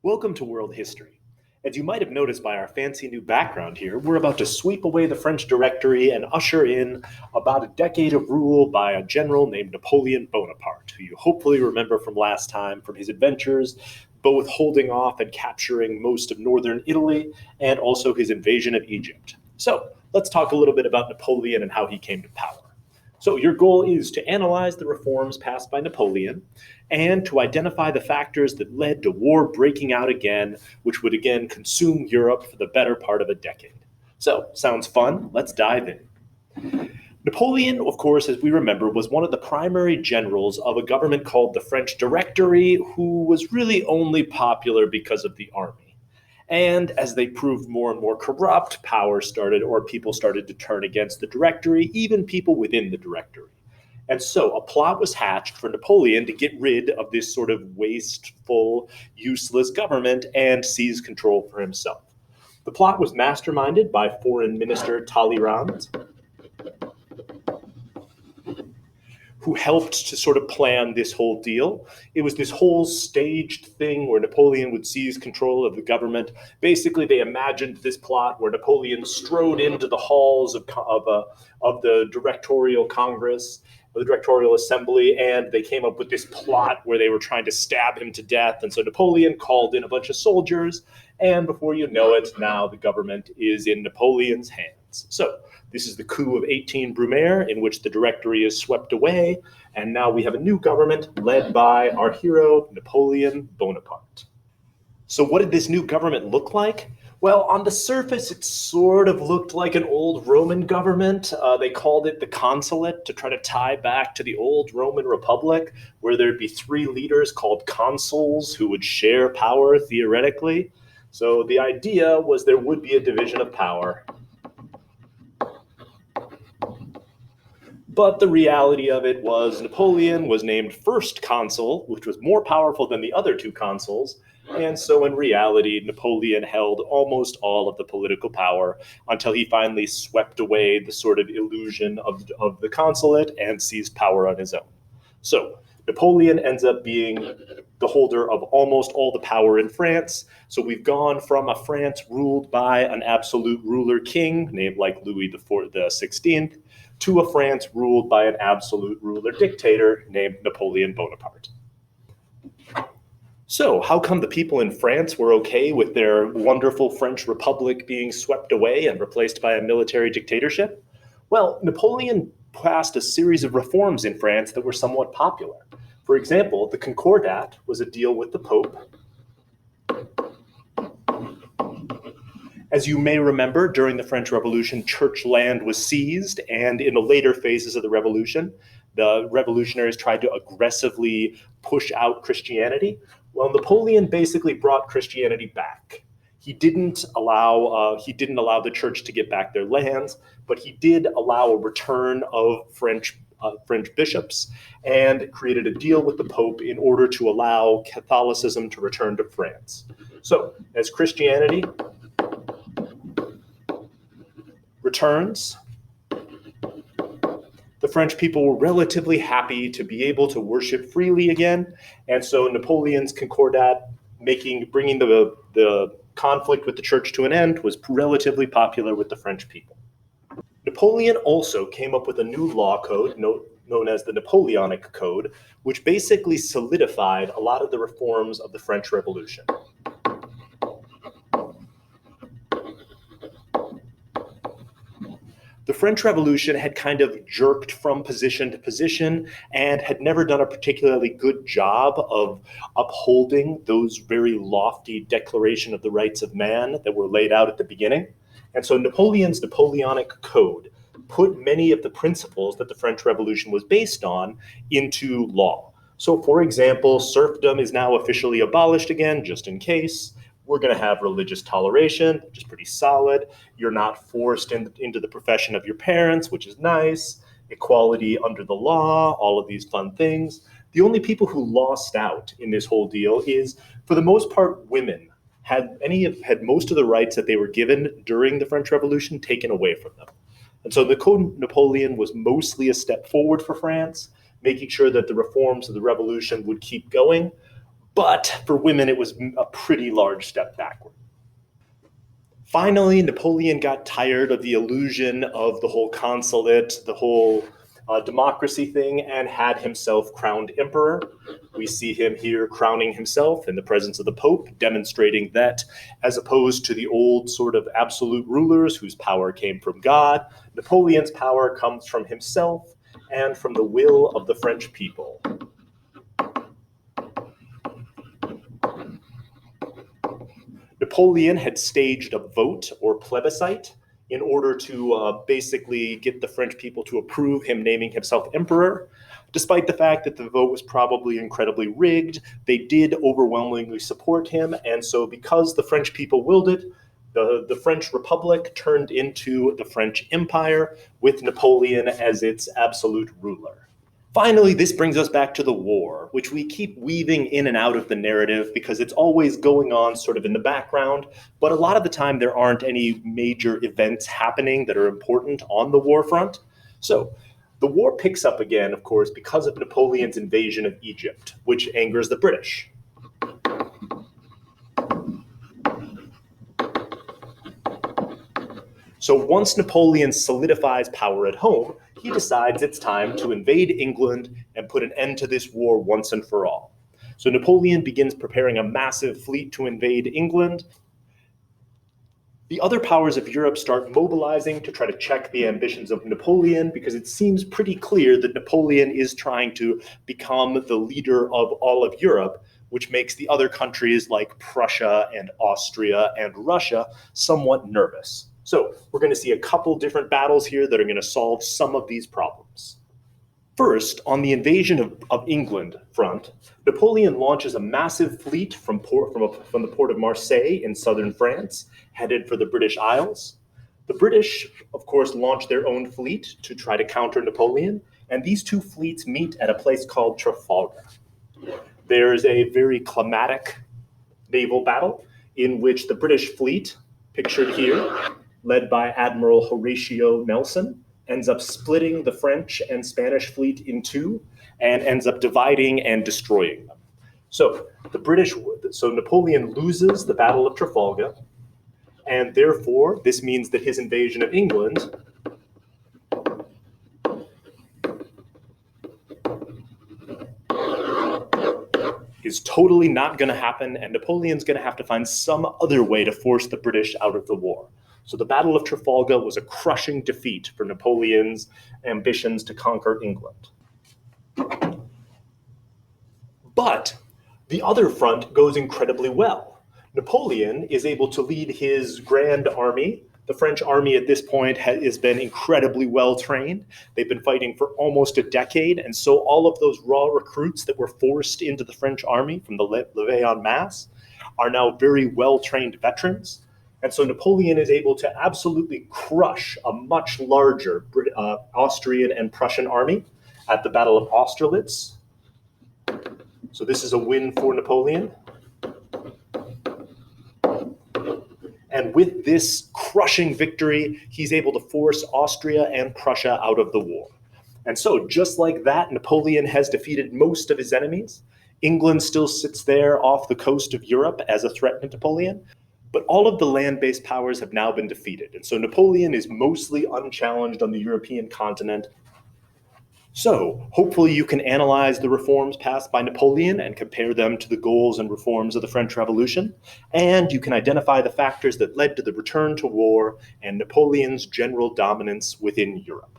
Welcome to World History. As you might have noticed by our fancy new background here, we're about to sweep away the French Directory and usher in about a decade of rule by a general named Napoleon Bonaparte, who you hopefully remember from last time from his adventures, both holding off and capturing most of northern Italy and also his invasion of Egypt. So let's talk a little bit about Napoleon and how he came to power. So your goal is to analyze the reforms passed by Napoleon and to identify the factors that led to war breaking out again, which would again consume Europe for the better part of a decade. So, sounds fun? Let's dive in. Napoleon, of course, as we remember, was one of the primary generals of a government called the French Directory, who was really only popular because of the army. And as they proved more and more corrupt, people started to turn against the Directory, even people within the Directory. And so a plot was hatched for Napoleon to get rid of this sort of wasteful, useless government and seize control for himself. The plot was masterminded by Foreign Minister Talleyrand, who helped to sort of plan this whole deal. It was this whole staged thing where Napoleon would seize control of the government. Basically, they imagined this plot where Napoleon strode into the halls of the Directorial Congress, the Directorial Assembly, and they came up with this plot where they were trying to stab him to death. And so Napoleon called in a bunch of soldiers, and before you know it, now the government is in Napoleon's hands. So this is the coup of 18 Brumaire, in which the Directory is swept away, and now we have a new government led by our hero, Napoleon Bonaparte. So what did this new government look like? Well, on the surface, it sort of looked like an old Roman government. They called it the consulate to try to tie back to the old Roman Republic, where there'd be three leaders called consuls who would share power theoretically. So the idea was there would be a division of power. But the reality of it was Napoleon was named first consul, which was more powerful than the other two consuls. And so in reality, Napoleon held almost all of the political power until he finally swept away the sort of illusion of the consulate and seized power on his own. So Napoleon ends up being the holder of almost all the power in France. So we've gone from a France ruled by an absolute ruler king named like Louis XVI to a France ruled by an absolute ruler dictator named Napoleon Bonaparte. So how come the people in France were okay with their wonderful French Republic being swept away and replaced by a military dictatorship? Well, Napoleon passed a series of reforms in France that were somewhat popular. For example, the Concordat was a deal with the Pope. As you may remember, during the French Revolution, church land was seized, and in the later phases of the revolution, the revolutionaries tried to aggressively push out Christianity. Well, Napoleon basically brought Christianity back. He didn't allow the church to get back their lands, but he did allow a return of French bishops and created a deal with the Pope in order to allow Catholicism to return to France. So, as Christianity returns, the French people were relatively happy to be able to worship freely again, and so Napoleon's Concordat, bringing the conflict with the church to an end, was relatively popular with the French people. Napoleon also came up with a new law code known as the Napoleonic Code, which basically solidified a lot of the reforms of the French Revolution. The French Revolution had kind of jerked from position to position and had never done a particularly good job of upholding those very lofty declaration of the rights of man that were laid out at the beginning. And so Napoleon's Napoleonic Code put many of the principles that the French Revolution was based on into law. So, for example, serfdom is now officially abolished again, just in case. We're going to have religious toleration, which is pretty solid. You're not forced into the profession of your parents, which is nice. Equality under the law, all of these fun things. The only people who lost out in this whole deal is, for the most part, women had most of the rights that they were given during the French Revolution taken away from them. And so the Code Napoleon was mostly a step forward for France, making sure that the reforms of the revolution would keep going. But for women, it was a pretty large step backward. Finally, Napoleon got tired of the illusion of the whole consulate, the whole democracy thing, and had himself crowned emperor. We see him here crowning himself in the presence of the Pope, demonstrating that, as opposed to the old sort of absolute rulers whose power came from God, Napoleon's power comes from himself and from the will of the French people. Napoleon had staged a vote or plebiscite in order to basically get the French people to approve him naming himself emperor. Despite the fact that the vote was probably incredibly rigged, they did overwhelmingly support him, and so because the French people willed it, the French Republic turned into the French Empire with Napoleon as its absolute ruler. Finally, this brings us back to the war, which we keep weaving in and out of the narrative because it's always going on sort of in the background, but a lot of the time there aren't any major events happening that are important on the war front. So the war picks up again, of course, because of Napoleon's invasion of Egypt, which angers the British. So once Napoleon solidifies power at home, he decides it's time to invade England and put an end to this war once and for all. So Napoleon begins preparing a massive fleet to invade England. The other powers of Europe start mobilizing to try to check the ambitions of Napoleon because it seems pretty clear that Napoleon is trying to become the leader of all of Europe, which makes the other countries like Prussia and Austria and Russia somewhat nervous. So we're going to see a couple different battles here that are going to solve some of these problems. First, on the invasion of England front, Napoleon launches a massive fleet from the port of Marseille in southern France, headed for the British Isles. The British, of course, launch their own fleet to try to counter Napoleon, and these two fleets meet at a place called Trafalgar. There is a very climatic naval battle in which the British fleet, pictured here, led by Admiral Horatio Nelson, ends up splitting the French and Spanish fleet in two and ends up dividing and destroying them. So Napoleon loses the Battle of Trafalgar, and therefore this means that his invasion of England is totally not going to happen, and Napoleon's going to have to find some other way to force the British out of the war. So the Battle of Trafalgar was a crushing defeat for Napoleon's ambitions to conquer England. But the other front goes incredibly well. Napoleon is able to lead his grand army. The French army at this point has been incredibly well trained. They've been fighting for almost a decade, and so all of those raw recruits that were forced into the French army from the levée en masse are now very well-trained veterans. And so Napoleon is able to absolutely crush a much larger Austrian and Prussian army at the Battle of Austerlitz. So this is a win for Napoleon. And with this crushing victory, he's able to force Austria and Prussia out of the war. And so just like that, Napoleon has defeated most of his enemies. England still sits there off the coast of Europe as a threat to Napoleon. But all of the land-based powers have now been defeated. And so Napoleon is mostly unchallenged on the European continent. So hopefully you can analyze the reforms passed by Napoleon and compare them to the goals and reforms of the French Revolution. And you can identify the factors that led to the return to war and Napoleon's general dominance within Europe.